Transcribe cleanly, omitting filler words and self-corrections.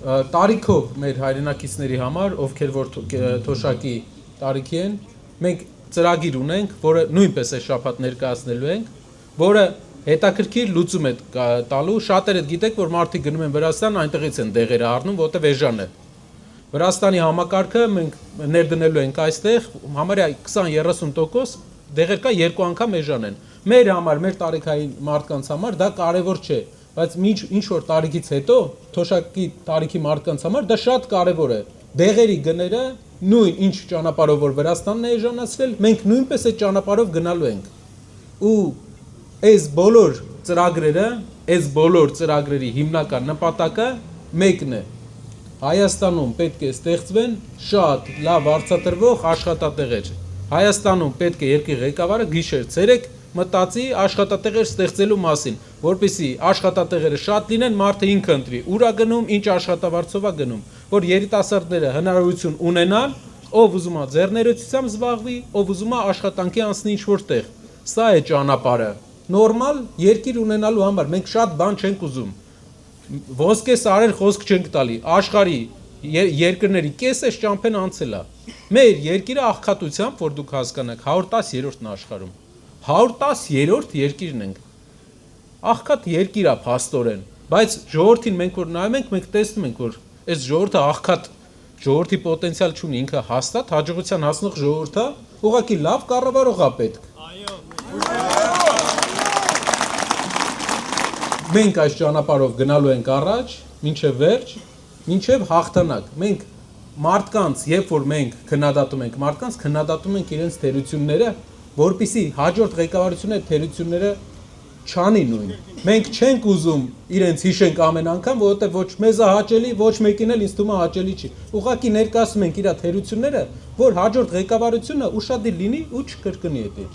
տարիքով մեր հայրենակիցների համար, ովքեր որ թոշակի տարիքի են, մենք ծրագիր ունենք, որը նույնպես այս շաբաթ ներկայացնելու ենք, որը հետաքրքիր լուծում է տալու, շատերը գիտեք, որ մարդիկ գնում են Վրաստան, այնտեղից են դեղերը առնում, որտեղ էժան է։ Վրաստանի համակարգը մենք ներդնելու ենք այստեղ, համարյա 20-30% դեղեր կա 2 անգամ էժան են։ Մեր համար, մեր տարիքային մարդկանց համար դա կարևոր չէ, բայց ինչ որ տարիքից հետո, թոշակի տարիքի մարդկանց համար դա շատ կարևոր է։ Դեղերի գները նույն ինչ ճանապարհով որ Վրաստանն է էժանացրել, մենք նույնպես այդ ճանապարհով գնալու ենք։ Ու այս բոլոր ծրագրերի հիմնական նպատակը մեկն է։ Հայաստանում պետք է ստեղծվեն շատ լավ արձատրվող աշխատատեղեր։ Հայաստանում պետք է երկրի ղեկավարը գիշեր-ցերեկ մտածի աշխատատեղեր ստեղծելու մասին, որպեսզի աշխատատեղերը շատ լինեն, մարդը ինքը ընտրի, ուր է գնում, ինչ աշխատավարձով է գնում, որ երիտասարդները հնարավորություն ունենան, ով ուզում է ձեռներեցությամբ զբաղվի, ով ուզում է աշխատանքի անցնի ինչ-որ տեղ։ Սա է ճանապարհը։ Նորմալ երկիր ունենալու համար մենք շատ բան չենք ուզում։ Ոսկե սարեր խոսք չենք տալի, աշխարհի երկրների կեսը ճամփեն անցել է։ Մեր երկիրը աղքատությամբ, որ դուք հասկանաք, 110-րդն է աշխարհում։ 110-րդ երկիրն ենք։ Աղքատ երկիր է փաստորեն, բայց ժողովրդին մենք որ նայում ենք, մենք տեսնում ենք, որ այս ժողովուրդը աղքատ ժողովրդի պոտենցիալ չունի, ինքը հաստատ հաջողության հասնող ժողովուրդ է, ուղղակի լավ կառավարող է պետք։ Մենք այս ճանապարհով գնալու ենք առաջ, մինչև վերջ, մինչև հաղթանակ։ Մենք մարդկանց, երբ որ մենք քննադատում ենք մարդկանց, քննադատում ենք իրենց թերությունները, որպեսզի հաջորդ ղեկավարությունը թերությունները չանի նույն։ Մենք չենք ուզում իրենց հիշենք ամեն անգամ, որովհետև ոչ մեզ է հաճելի, ոչ մեկին էլ ինձ թվում է հաճելի չի։ Ուղղակի ներկայացնում ենք իր թերությունները, որ հաջորդ ղեկավարությունը ուշադիր լինի ու չկրկնի այդ։